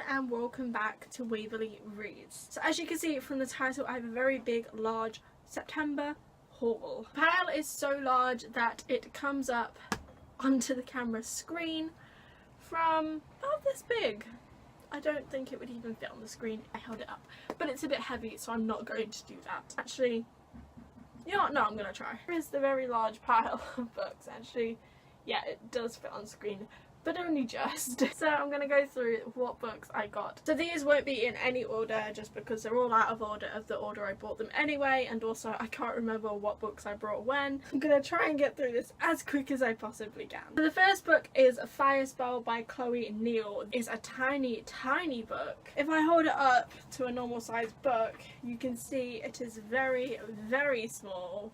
and welcome back to Waverly Reads. So as you can see from the title, I have a very big, large September haul. The pile is so large that it comes up onto the camera screen from about this big. I don't think it would even fit on the screen. I held it up, but it's a bit heavy, so I'm not going to do that. Actually, you know what? No, I'm gonna try. Here is the very large pile of books. Actually, yeah, it does fit on screen, but only just. So I'm going to go through what books I got. So these won't be in any order just because they're all out of order of the order I bought them anyway, and also I can't remember what books I brought when. I'm going to try and get through this as quick as I possibly can. So the first book is Fire Spell by Chloe Neal. It's a tiny, tiny book. If I hold it up to a normal sized book, you can see it is very, very small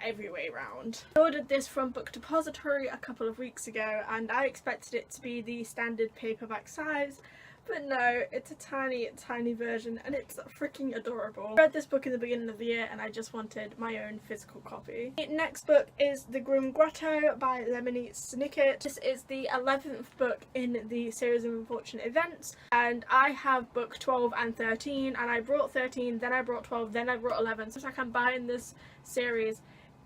every way round. I ordered this from Book Depository a couple of weeks ago and I expected it to be the standard paperback size, but no, it's a tiny, tiny version and it's freaking adorable. I read this book in the beginning of the year and I just wanted my own physical copy. The next book is The Grim Grotto by Lemony Snicket. This is the 11th book in the series of unfortunate events, and I have book 12 and 13, and I brought 13, then I brought 12, then I brought 11, so it's like I'm buying this series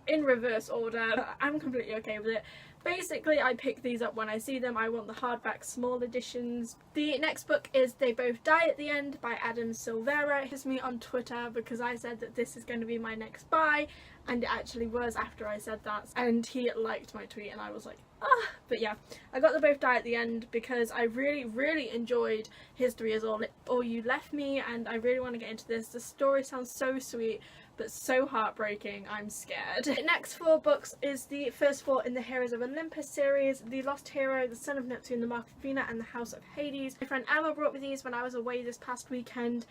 in reverse order. I'm completely okay with it. Basically, I pick these up when I see them. I want the hardback small editions. The next book is They Both Die at the End by Adam Silvera. It was me on Twitter because I said that this is going to be my next buy, and it actually was after I said that, and he liked my tweet and I was like, ah. But yeah, I got They Both Die at the End because I really enjoyed History Is All You Left Me, and I really want to get into this. The story sounds so sweet but so heartbreaking, I'm scared. The next 4 books is the first 4 in the Heroes of Olympus series: The Lost Hero, The Son of Neptune, The Mark of Athena, and The House of Hades. My friend Emma brought me these when I was away this past weekend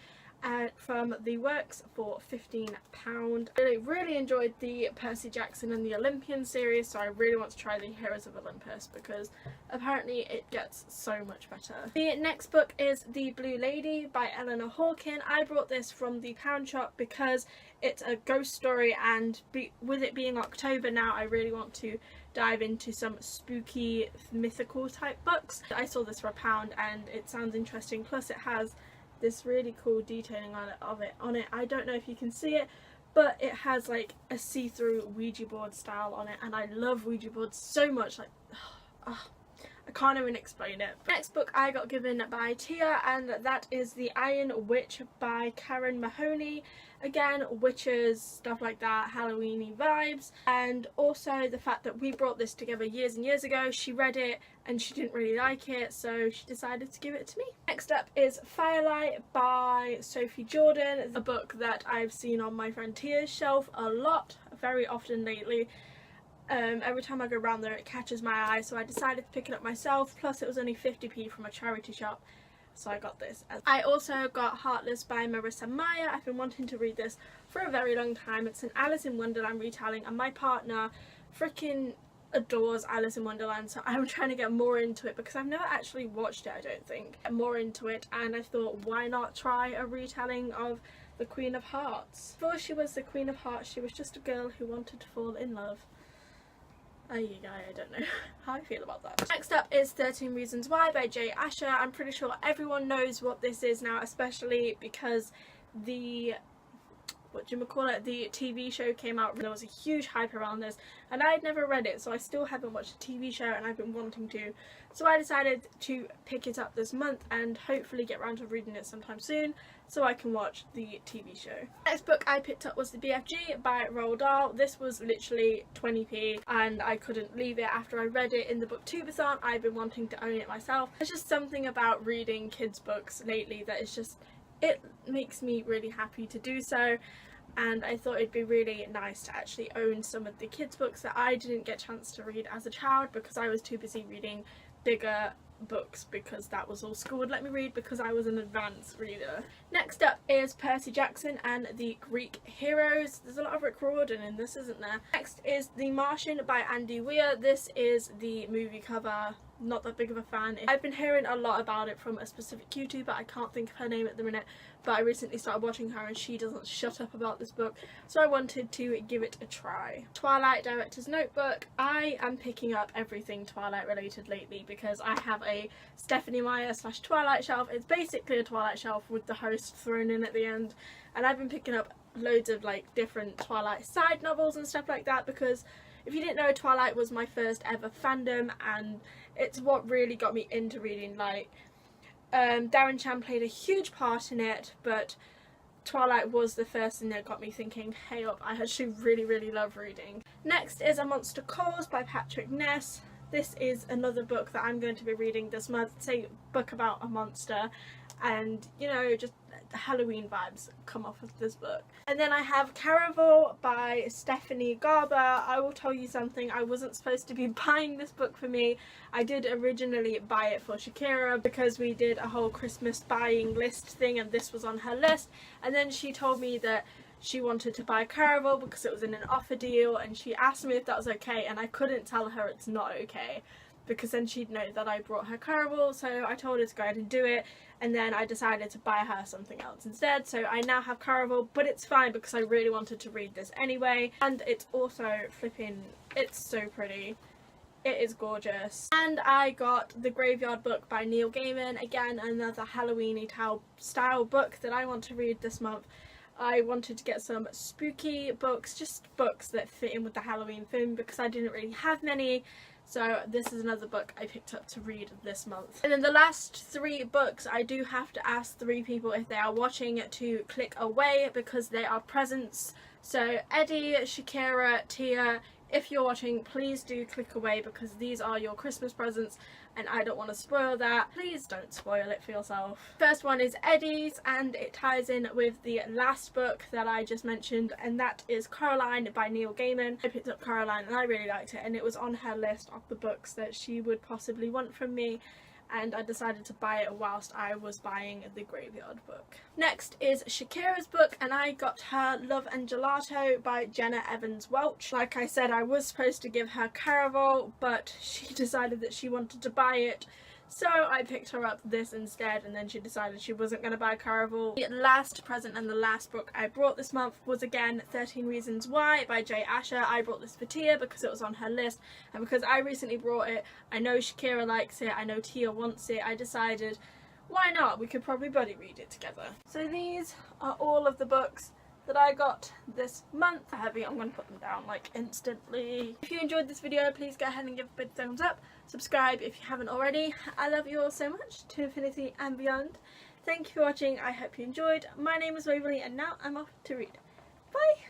from the works for £15. I really enjoyed the Percy Jackson and the Olympian series, so I really want to try the Heroes of Olympus because apparently it gets so much better. The next book is The Blue Lady by Eleanor Hawken. I brought this from the pound shop because it's a ghost story, and with it being October now, I really want to dive into some spooky mythical type books. I saw this for £1 and it sounds interesting, plus it has this really cool detailing on it. I don't know if you can see it, but it has like a see-through Ouija board style on it, and I love Ouija boards so much, like I can't even explain it. The next book I got given by Tia, and that is The Iron Witch by Karen Mahoney. Again, witches, stuff like that, Halloween-y vibes, and also the fact that we brought this together years and years ago. She read it and she didn't really like it, so she decided to give it to me. Next up is Firelight by Sophie Jordan, a book that I've seen on my friend Tia's shelf a lot, very often lately. Every time I go around there it catches my eye, so I decided to pick it up myself, plus it was only 50p from a charity shop, so I got this. I also got Heartless by Marissa Meyer. I've been wanting to read this for a very long time. It's an Alice in Wonderland retelling, and my partner freaking adores Alice in Wonderland, so I'm trying to get more into it because I've never actually watched it, I don't think. More into it, and I thought, why not try a retelling of the Queen of Hearts? Before she was the Queen of Hearts, she was just a girl who wanted to fall in love. I don't know how I feel about that. Next up is 13 Reasons Why by Jay Asher. I'm pretty sure everyone knows what this is now, especially because the the TV show came out. There was a huge hype around this and I had never read it, so I still haven't watched the TV show and I've been wanting to, so I decided to pick it up this month and hopefully get around to reading it sometime soon so I can watch the TV show. Next book I picked up was The BFG by Roald Dahl. This was literally 20p and I couldn't leave it after I read it in the Booktubeathon. I've been wanting to own it myself. There's just something about reading kids books lately that is just, it makes me really happy to do so, and I thought it'd be really nice to actually own some of the kids books that I didn't get a chance to read as a child because I was too busy reading bigger books because that was all school would let me read because I was an advanced reader. Next up is Percy Jackson and the Greek Heroes. There's a lot of Rick Riordan in this, isn't there? Next is The Martian by Andy Weir. This is the movie cover not that big of a fan. I've been hearing a lot about it from a specific YouTuber, I can't think of her name at the minute, but I recently started watching her and she doesn't shut up about this book, so I wanted to give it a try. Twilight Director's Notebook. I am picking up everything Twilight related lately because I have a Stephenie Meyer / Twilight shelf. It's basically a Twilight shelf with the host thrown in at the end, and I've been picking up loads of like different Twilight side novels and stuff like that because if you didn't know, Twilight was my first ever fandom and it's what really got me into reading. Like, Darren Chan played a huge part in it, but Twilight was the first thing that got me thinking, hey up, I actually really love reading. Next is A Monster Calls by Patrick Ness. This is another book that I'm going to be reading this month. It's a book about a monster and, you know, just Halloween vibes come off of this book. And then I have Caraval by Stephanie Garber. I will tell you something, I wasn't supposed to be buying this book for me. I did originally buy it for Shakira because we did a whole Christmas buying list thing and this was on her list, and then she told me that she wanted to buy Caraval because it was in an offer deal, and she asked me if that was okay, and I couldn't tell her it's not okay because then she'd know that I brought her Caraval, so I told her to go ahead and do it, and then I decided to buy her something else instead. So I now have Caraval, but it's fine because I really wanted to read this anyway, and it's also flipping, it's so pretty. It is gorgeous. And I got The Graveyard Book by Neil Gaiman, again another Halloween-y style book that I want to read this month. I wanted to get some spooky books, just books that fit in with the Halloween theme because I didn't really have many. So this is another book I picked up to read this month. And then the last 3 books, I do have to ask 3 people if they are watching to click away because they are presents. So Eddie, Shakira, Tia, if you're watching, please do click away because these are your Christmas presents and I don't want to spoil that. Please don't spoil it for yourself. First one is Eddie's and it ties in with the last book that I just mentioned, and that is Coraline by Neil Gaiman. I picked up Coraline and I really liked it, and it was on her list of the books that she would possibly want from me, and I decided to buy it whilst I was buying The Graveyard Book. Next is Shakira's book, and I got her Love and Gelato by Jenna Evans Welch. Like I said, I was supposed to give her Caraval, but she decided that she wanted to buy it, so I picked her up this instead, and then she decided she wasn't going to buy Caraval. The last present and the last book I brought this month was again 13 Reasons Why by Jay Asher. I brought this for Tia because it was on her list, and because I recently brought it, I know Shakira likes it, I know Tia wants it, I decided why not, we could probably buddy read it together. So these are all of the books that I got this month. Heavy, I'm going to put them down like instantly. If you enjoyed this video, please go ahead and give a big thumbs up. Subscribe if you haven't already. I love you all so much, to infinity and beyond. Thank you for watching, I hope you enjoyed. My name is Waverly and now I'm off to read. Bye!